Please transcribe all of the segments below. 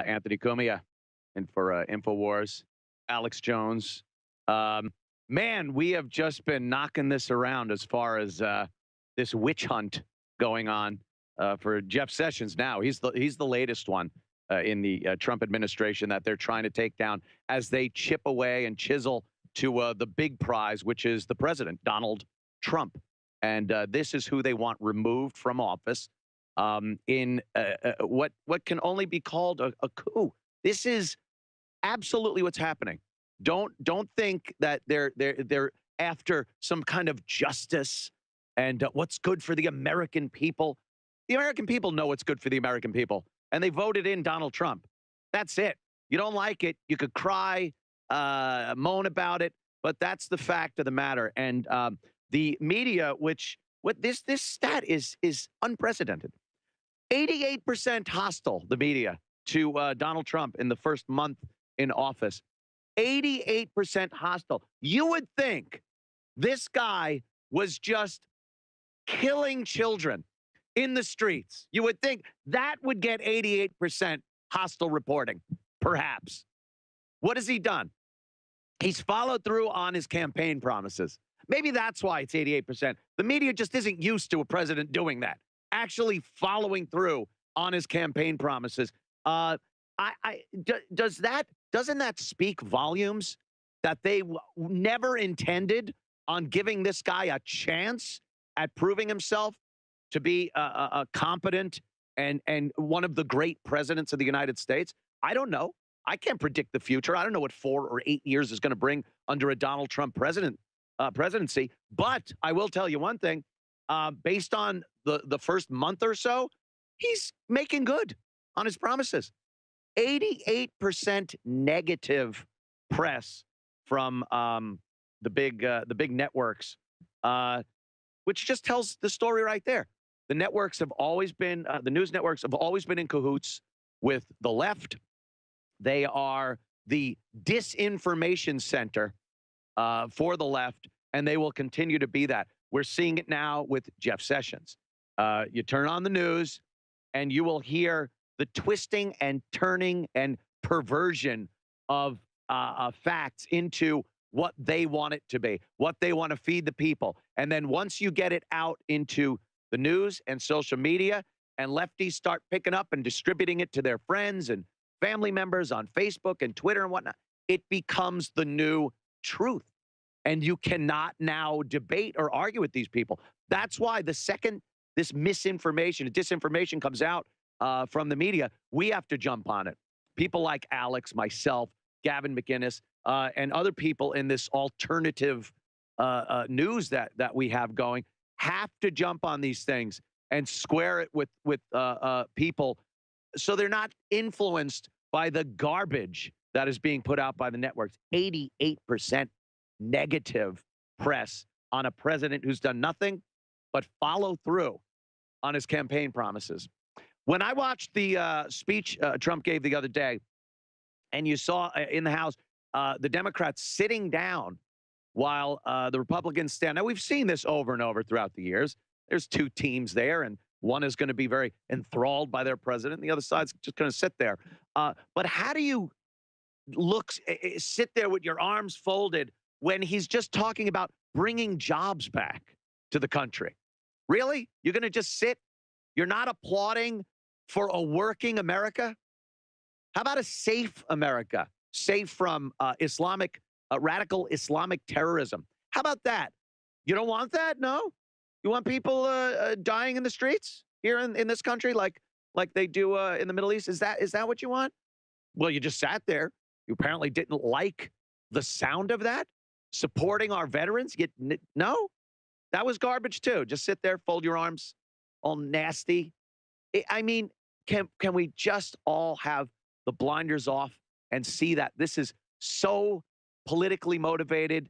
Anthony Cumia, and for Infowars, Alex Jones. Um, Man, we have just been knocking this around as far as this witch hunt going on for Jeff Sessions. Now he's the latest one in the Trump administration that they're trying to take down as they chip away and chisel to the big prize, which is the president, Donald Trump. And this is who they want removed from office in what can only be called a coup. This is absolutely what's happening. Don't think that they're after some kind of justice and what's good for the American people. The American people know what's good for the American people, and they voted in Donald Trump. That's it. You don't like it, you could cry, moan about it, but that's the fact of the matter. And the media, what this stat is unprecedented. 88% hostile, the media, to Donald Trump in the first month in office. 88% hostile. You would think this guy was just killing children in the streets. You would think that would get 88% hostile reporting, perhaps. What has he done? He's followed through on his campaign promises. Maybe that's why it's 88%. The media just isn't used to a president doing that, actually following through on his campaign promises. Doesn't that speak volumes that they never intended on giving this guy a chance at proving himself to be a competent and one of the great presidents of the United States? I don't know. I can't predict the future. I don't know what 4 or 8 years is going to bring under a Donald Trump presidency. But I will tell you one thing: based on the first month or so, he's making good on his promises. 88% negative press from the big networks, which just tells the story right there. The networks have always been the news networks have always been in cahoots with the left. They are the disinformation center for the left, and they will continue to be that. We're seeing it now with Jeff Sessions. You turn on the news, and you will hear the twisting and turning and perversion of facts into what they want it to be, what they want to feed the people. And then once you get it out into the news and social media, and lefties start picking up and distributing it to their friends and family members on Facebook and Twitter and whatnot, it becomes the new truth. And you cannot now debate or argue with these people. That's why the second this misinformation and disinformation comes out from the media, we have to jump on it. People like Alex, myself, Gavin McInnes, and other people in this alternative news that we have going have to jump on these things and square it with people so they're not influenced by the garbage that is being put out by the networks. 88% negative press on a president who's done nothing but follow through on his campaign promises. When I watched the speech Trump gave the other day, and you saw in the House the Democrats sitting down while the Republicans stand. Now, we've seen this over and over throughout the years. There's two teams there, and one is going to be very enthralled by their president, and the other side's just going to sit there. But how do you sit there with your arms folded when he's just talking about bringing jobs back to the country? Really? You're going to just sit? You're not applauding for a working America? How about a safe America, safe from radical Islamic terrorism? How about that? You don't want that? No? You want people dying in the streets here in this country like they do in the Middle East? Is that what you want? Well, you just sat there. You apparently didn't like the sound of that. Supporting our veterans? No? That was garbage too. Just sit there, fold your arms, all nasty. I mean, can we just all have the blinders off and see that this is so politically motivated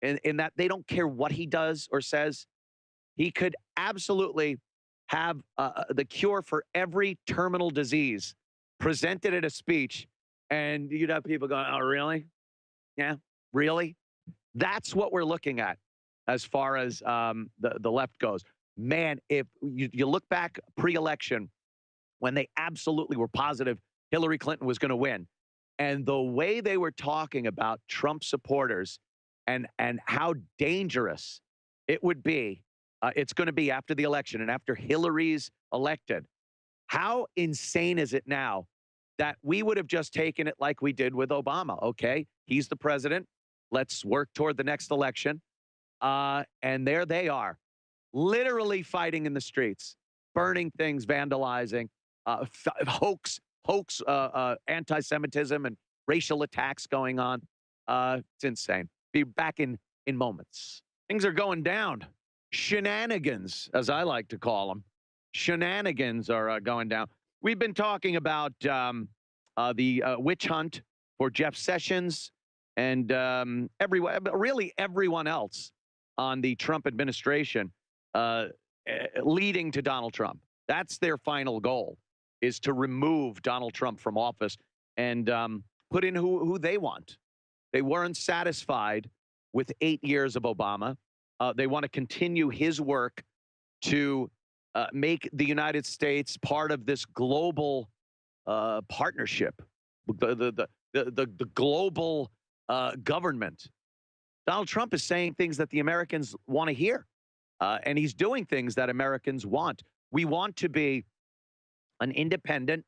in that they don't care what he does or says? He could absolutely have the cure for every terminal disease presented at a speech, and you'd have people going, oh, really? Yeah, really? That's what we're looking at as far as the left goes. Man, if you look back pre-election when they absolutely were positive Hillary Clinton was going to win. And the way they were talking about Trump supporters and how dangerous it would be, it's going to be after the election and after Hillary's elected. How insane is it now that we would have just taken it like we did with Obama? Okay, he's the president. Let's work toward the next election. And there they are, literally fighting in the streets, burning things, vandalizing, hoax, anti-Semitism and racial attacks going on. It's insane. Be back in moments. Things are going down. Shenanigans, as I like to call them. Shenanigans are going down. We've been talking about the witch hunt for Jeff Sessions and really everyone else on the Trump administration leading to Donald Trump. That's their final goal, is to remove Donald Trump from office and put in who they want. They weren't satisfied with 8 years of Obama. They want to continue his work to make the United States part of this global partnership, the global government. Donald Trump is saying things that the Americans want to hear, and he's doing things that Americans want. We want to be an independent,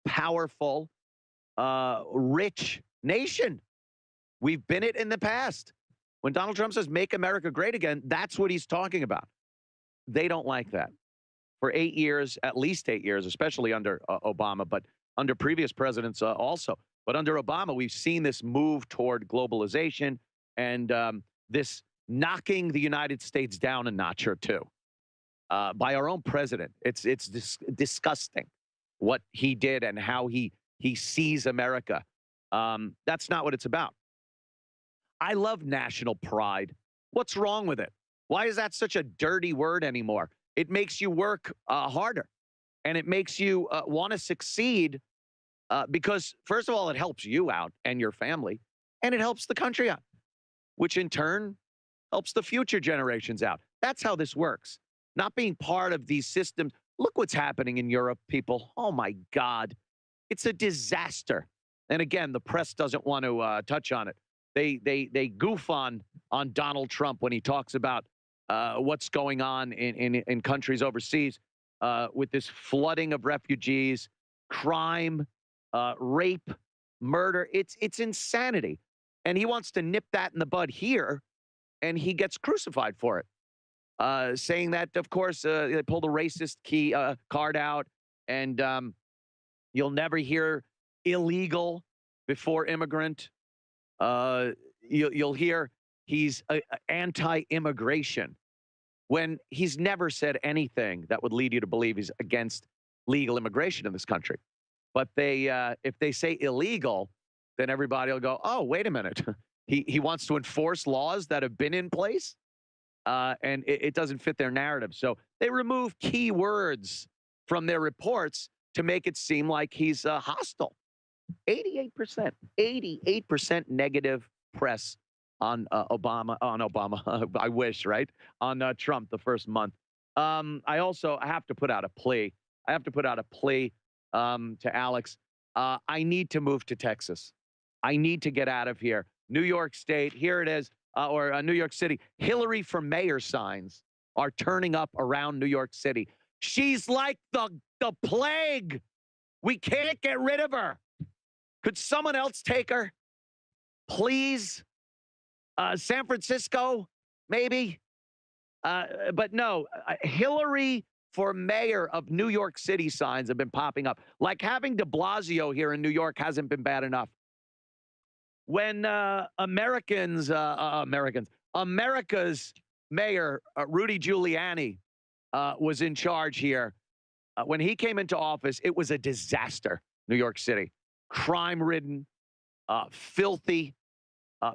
powerful, rich nation. We've been it in the past. When Donald Trump says, make America great again, that's what he's talking about. They don't like that. For 8 years, at least 8 years, especially under Obama, but under previous presidents also. But under Obama, we've seen this move toward globalization and this knocking the United States down a notch or two by our own president. It's disgusting what he did and how he sees America. That's not what it's about. I love national pride. What's wrong with it? Why is that such a dirty word anymore? It makes you work harder, and it makes you want to succeed because, first of all, it helps you out and your family, and it helps the country out, which in turn helps the future generations out. That's how this works. Not being part of these systems. Look what's happening in Europe, people. Oh, my God. It's a disaster. And again, the press doesn't want to touch on it. They goof on Donald Trump when he talks about what's going on in countries overseas with this flooding of refugees, crime, rape, murder. It's insanity. And he wants to nip that in the bud here, and he gets crucified for it, saying that, of course, they pulled a racist card out, and you'll never hear illegal before immigrant. You'll hear he's anti-immigration when he's never said anything that would lead you to believe he's against legal immigration in this country. But if they say illegal, then everybody will go, oh, wait a minute. He wants to enforce laws that have been in place, and it doesn't fit their narrative. So they remove key words from their reports to make it seem like he's hostile. 88% negative press on Obama. I wish, right? On Trump the first month. I have to put out a plea. I have to put out a plea to Alex. I need to move to Texas. I need to get out of here. New York State, here it is, or New York City. Hillary for mayor signs are turning up around New York City. She's like the plague. We can't get rid of her. Could someone else take her? Please? San Francisco, maybe? But no, Hillary for mayor of New York City signs have been popping up. Like having de Blasio here in New York hasn't been bad enough. When America's mayor, Rudy Giuliani, was in charge here, when he came into office, it was a disaster, New York City. Crime-ridden, filthy,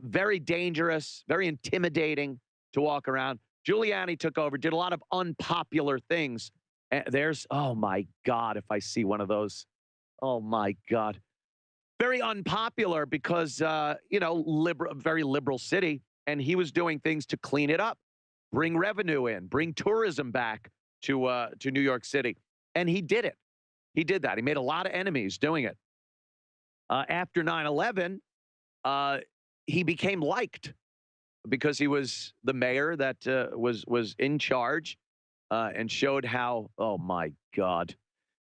very dangerous, very intimidating to walk around. Giuliani took over, did a lot of unpopular things. And oh my God, if I see one of those, oh my God. Very unpopular because, very liberal city, and he was doing things to clean it up, bring revenue in, bring tourism back to New York City. And he did it. He did that. He made a lot of enemies doing it. After 9/11, uh, he became liked because he was the mayor that was in charge and showed how. Oh my God,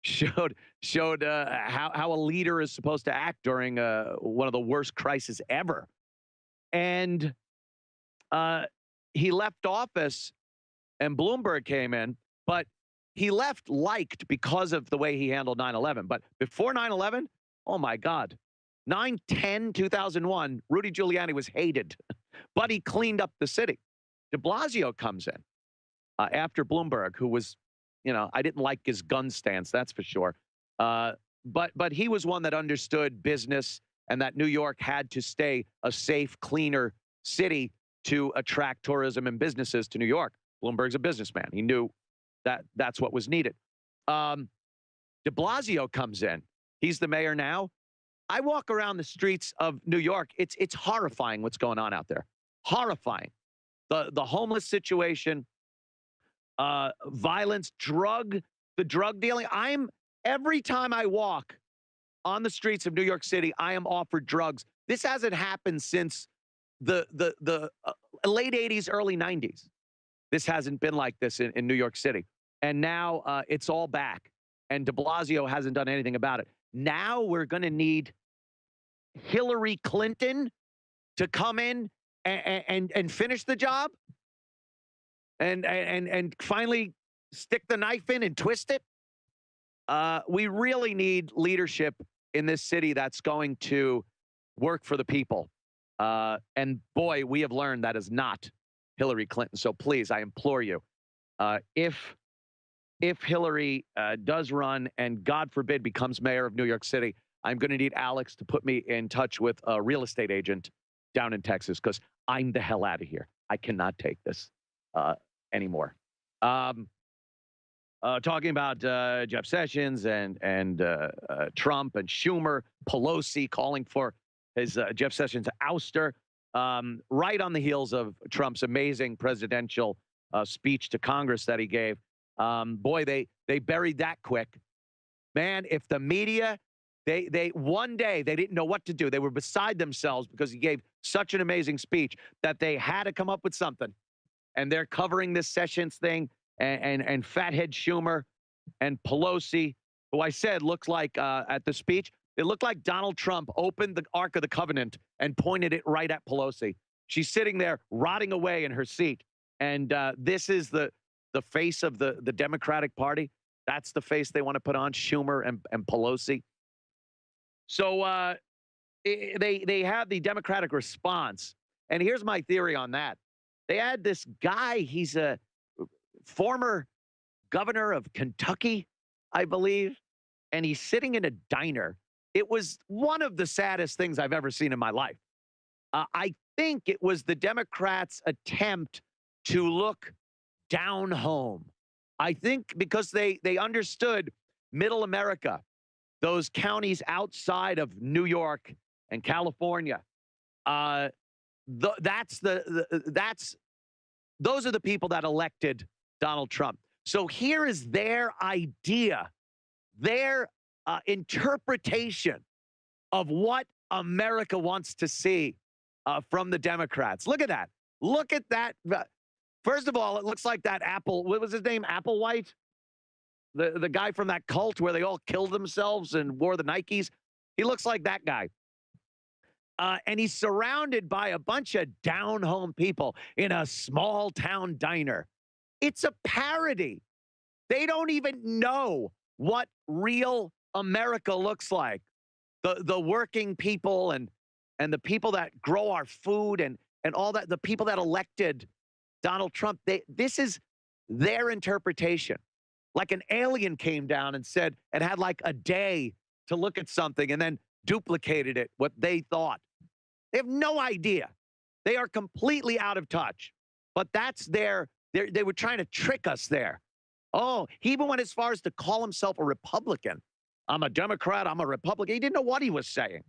showed how a leader is supposed to act during one of the worst crises ever. And uh, he left office, and Bloomberg came in, but he left liked because of the way he handled 9/11. But before 9/11, oh my God, 9/10/2001, Rudy Giuliani was hated, but he cleaned up the city. De Blasio comes in after Bloomberg, who was, I didn't like his gun stance, that's for sure. Uh, but he was one that understood business and that New York had to stay a safe, cleaner city to attract tourism and businesses to New York. Bloomberg's a businessman. He knew that that's what was needed. Um, de Blasio comes in. He's the mayor now. I walk around the streets of New York. It's horrifying what's going on out there. Horrifying. The homeless situation, violence, the drug dealing. Every time I walk on the streets of New York City, I am offered drugs. This hasn't happened since the late 80s, early 90s. This hasn't been like this in New York City. And now it's all back. And de Blasio hasn't done anything about it. Now we're going to need Hillary Clinton to come in and finish the job and finally stick the knife in and twist it. We really need leadership in this city that's going to work for the people. And boy, we have learned that is not Hillary Clinton. So please, I implore you, if Hillary does run and God forbid becomes mayor of New York City, I'm going to need Alex to put me in touch with a real estate agent down in Texas because I'm the hell out of here. I cannot take this anymore. Talking about Jeff Sessions and Trump and Schumer, Pelosi calling for his Jeff Sessions ouster, right on the heels of Trump's amazing presidential speech to Congress that he gave. Boy, they buried that quick. Man, if the media, they one day they didn't know what to do. They were beside themselves because he gave such an amazing speech that they had to come up with something. And they're covering this Sessions thing and fathead Schumer and Pelosi, who I said looks like at the speech, it looked like Donald Trump opened the Ark of the Covenant and pointed it right at Pelosi. She's sitting there rotting away in her seat. And this is the face of the Democratic Party. That's the face they want to put on, Schumer and Pelosi. So they have the Democratic response. And here's my theory on that. They had this guy, he's a former governor of Kentucky, I believe, and he's sitting in a diner. It was one of the saddest things I've ever seen in my life. I think it was the Democrats' attempt to look down home. I think because they understood middle America, those counties outside of New York and California. Those are the people that elected Donald Trump. So here is their idea, their interpretation of what America wants to see from the Democrats. Look at that. Look at that. First of all, it looks like that Apple, what was his name? Applewhite? The guy from that cult where they all killed themselves and wore the Nikes. He looks like that guy. And he's surrounded by a bunch of down-home people in a small-town diner. It's a parody. They don't even know what real America looks like. The working people and the people that grow our food and all that, the people that elected Donald Trump, this is their interpretation. Like an alien came down and said, and had like a day to look at something and then duplicated it, what they thought. They have no idea. They are completely out of touch. But that's they were trying to trick us there. Oh, he even went as far as to call himself a Republican. I'm a Democrat, I'm a Republican. He didn't know what he was saying.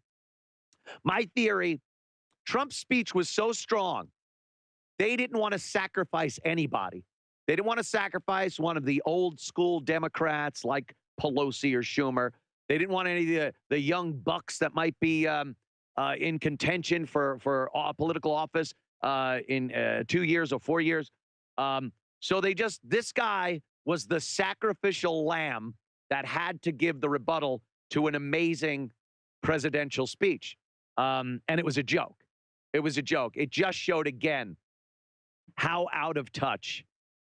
My theory, Trump's speech was so strong, they didn't want to sacrifice anybody. They didn't want to sacrifice one of the old school Democrats like Pelosi or Schumer. They didn't want any of the young bucks that might be in contention for political office in 2 years or 4 years. So this guy was the sacrificial lamb that had to give the rebuttal to an amazing presidential speech. And it was a joke. It was a joke. It just showed again how out of touch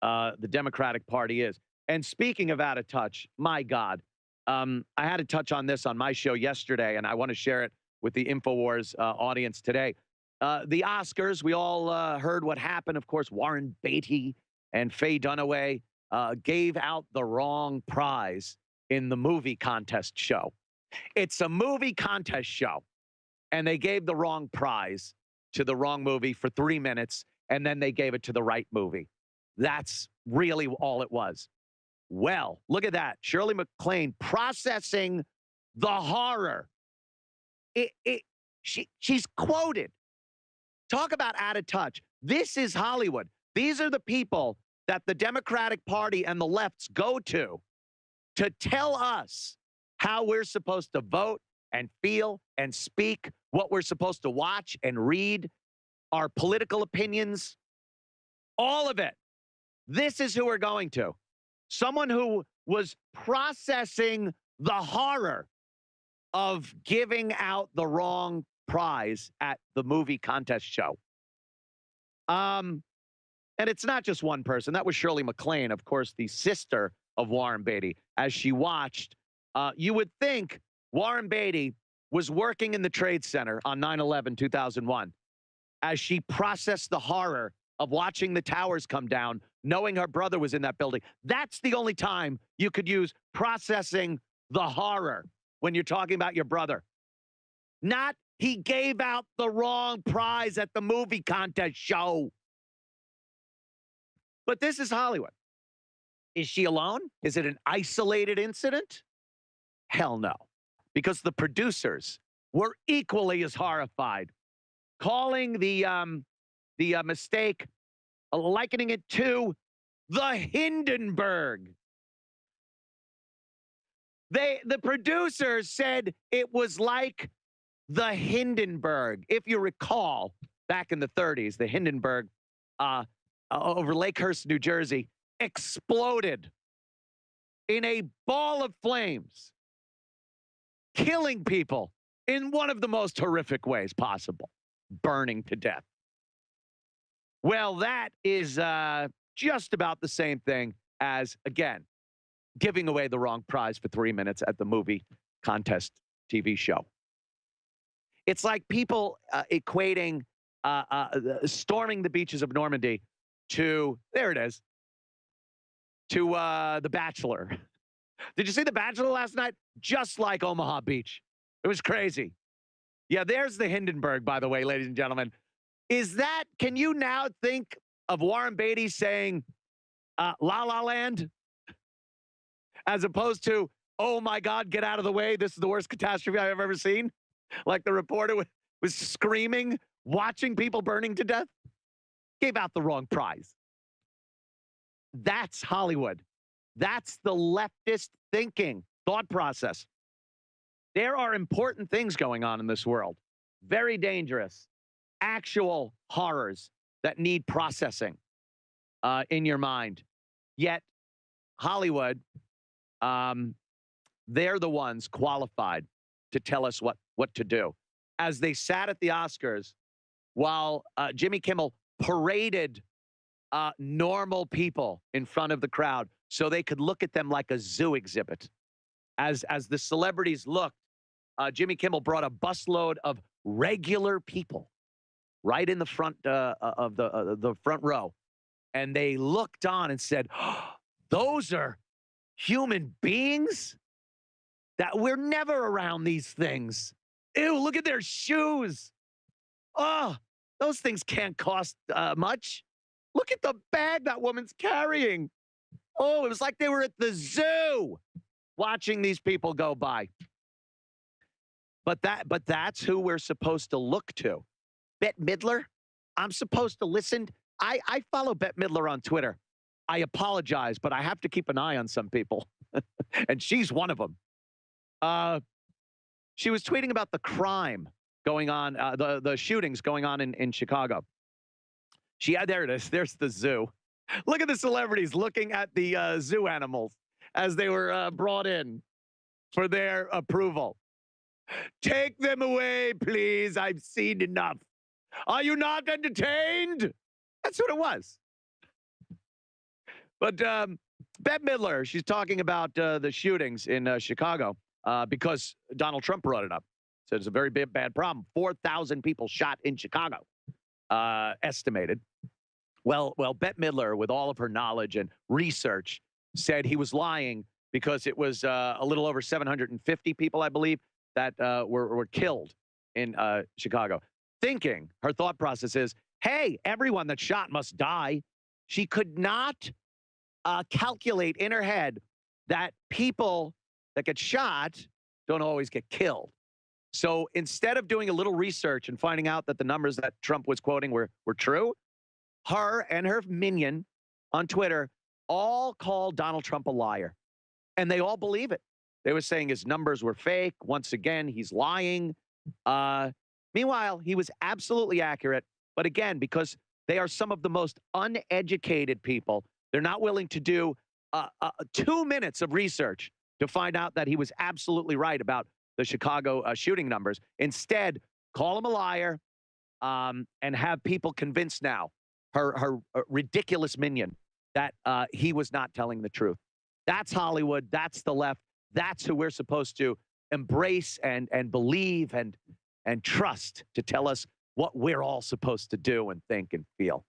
the Democratic Party is. And speaking of out of touch, my God, I had to touch on this on my show yesterday, and I want to share it with the InfoWars audience today. The Oscars, we all heard what happened. Of course, Warren Beatty and Faye Dunaway gave out the wrong prize in the movie contest show. It's a movie contest show, and they gave the wrong prize to the wrong movie for 3 minutes, and then they gave it to the right movie. That's really all it was. Well, look at that. Shirley MacLaine processing the horror. She's quoted. Talk about out of touch. This is Hollywood. These are the people that the Democratic Party and the lefts go to tell us how we're supposed to vote and feel and speak, what we're supposed to watch and read, our political opinions, all of it. This is who we're going to. Someone who was processing the horror of giving out the wrong prize at the movie contest show. And it's not just one person. That was Shirley MacLaine, of course, the sister of Warren Beatty. As she watched, you would think Warren Beatty was working in the Trade Center on 9/11/2001 as she processed the horror of watching the towers come down, knowing her brother was in that building. That's the only time you could use processing the horror when you're talking about your brother. Not he gave out the wrong prize at the movie contest show. But this is Hollywood. Is she alone? Is it an isolated incident? Hell no. Because the producers were equally as horrified, calling the mistake, likening it to the Hindenburg. The producers said it was like the Hindenburg. If you recall, back in the 30s, the Hindenburg over Lakehurst, New Jersey, exploded in a ball of flames, killing people in one of the most horrific ways possible, burning to death. Well, that is just about the same thing as, again, giving away the wrong prize for 3 minutes at the movie contest TV show. It's like people equating storming the beaches of Normandy to, there it is, to The Bachelor. Did you see The Bachelor last night? Just like Omaha Beach. It was crazy. Yeah, there's the Hindenburg, by the way, ladies and gentlemen. Can you now think of Warren Beatty saying La La Land as opposed to, oh my God, get out of the way. This is the worst catastrophe I've ever seen. Like the reporter was screaming, watching people burning to death. Gave out the wrong prize. That's Hollywood. That's the leftist thinking, thought process. There are important things going on in this world. Very dangerous. Actual horrors that need processing in your mind. Yet, Hollywood, they're the ones qualified to tell us what to do. As they sat at the Oscars, while Jimmy Kimmel paraded normal people in front of the crowd so they could look at them like a zoo exhibit. As the celebrities looked, Jimmy Kimmel brought a busload of regular people right in the front of the front row. And they looked on and said, oh, those are human beings? That we're never around these things. Ew, look at their shoes. Oh, those things can't cost much. Look at the bag that woman's carrying. Oh, it was like they were at the zoo watching these people go by. But that's who we're supposed to look to. Bette Midler, I'm supposed to listen. I follow Bette Midler on Twitter. I apologize, but I have to keep an eye on some people. And she's one of them. Uh, she was tweeting about the crime going on, the shootings going on in Chicago. There it is. There's the zoo. Look at the celebrities looking at the zoo animals as they were brought in for their approval. Take them away, please. I've seen enough. Are you not entertained? That's what it was. But Bette Midler, she's talking about the shootings in Chicago because Donald Trump brought it up. So it's a very bad problem. 4,000 people shot in Chicago, estimated. Well, Bette Midler, with all of her knowledge and research, said he was lying because it was a little over 750 people, I believe, that were killed in Chicago. Thinking, her thought process is, hey, everyone that's shot must die. She could not calculate in her head that people that get shot don't always get killed. So instead of doing a little research and finding out that the numbers that Trump was quoting were true, her and her minion on Twitter all called Donald Trump a liar. And they all believe it. They were saying his numbers were fake. Once again, he's lying. Meanwhile, he was absolutely accurate. But again, because they are some of the most uneducated people, they're not willing to do 2 minutes of research to find out that he was absolutely right about the Chicago shooting numbers. Instead, call him a liar and have people convinced now, her ridiculous minion, that he was not telling the truth. That's Hollywood. That's the left. That's who we're supposed to embrace and believe and trust to tell us what we're all supposed to do and think and feel.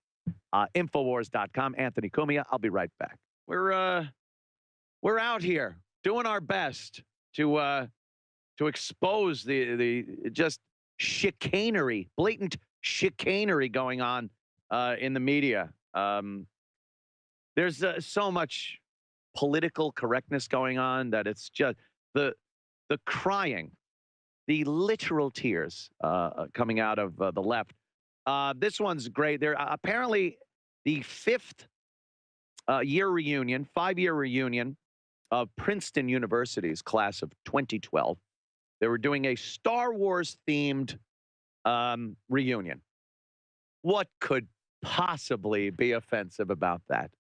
Infowars.com. Antony Cumia. I'll be right back. We're out here doing our best to expose the just chicanery, blatant chicanery going on in the media. There's so much political correctness going on that it's just the crying, the literal tears coming out of the left. This one's great. They're apparently the 5th year reunion, 5-year reunion of Princeton University's class of 2012. They were doing a Star Wars themed reunion. What could possibly be offensive about that?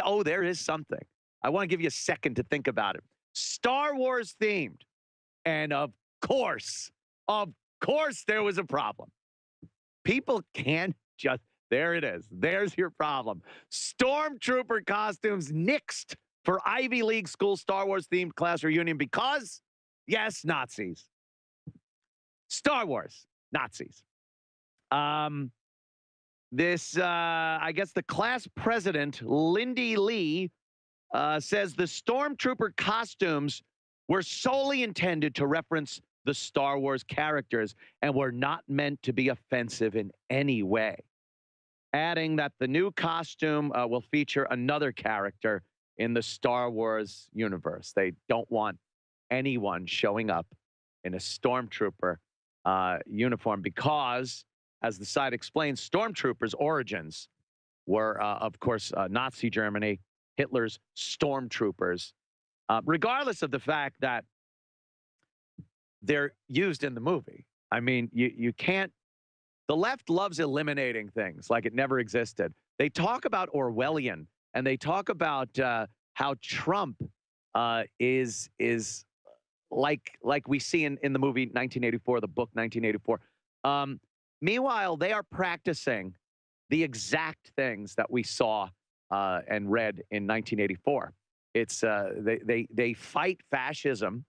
Oh, there is something. I want to give you a second to think about it. Star Wars themed. And of course, there was a problem. People can't just, there it is. There's your problem. Stormtrooper costumes nixed for Ivy League school Star Wars themed class reunion because, yes, Nazis. Star Wars, Nazis. I guess the class president, Lindy Lee, says the Stormtrooper costumes were solely intended to reference the Star Wars characters and were not meant to be offensive in any way. Adding that the new costume will feature another character in the Star Wars universe. They don't want anyone showing up in a Stormtrooper uniform because, as the site explains, Stormtroopers' origins were, of course, Nazi Germany, Hitler's Stormtroopers, regardless of the fact that they're used in the movie. I mean, you can't, the left loves eliminating things like it never existed. They talk about Orwellian, and they talk about how Trump is like we see in the movie 1984, the book 1984. Meanwhile, they are practicing the exact things that we saw and read in 1984. It's they fight fascism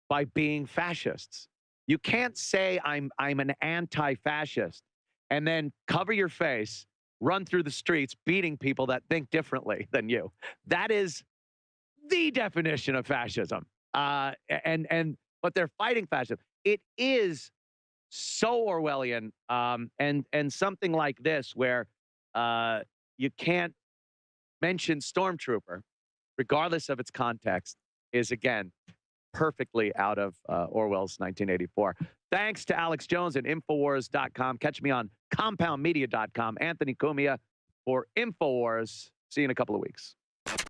by being fascists. You can't say I'm an anti-fascist and then cover your face, run through the streets beating people that think differently than you. That is the definition of fascism. But they're fighting fascism. It is so Orwellian, and something like this where you can't mention Stormtrooper, regardless of its context, is again perfectly out of Orwell's 1984. Thanks to Alex Jones at Infowars.com. Catch me on CompoundMedia.com. Antony Cumia for Infowars. See you in a couple of weeks.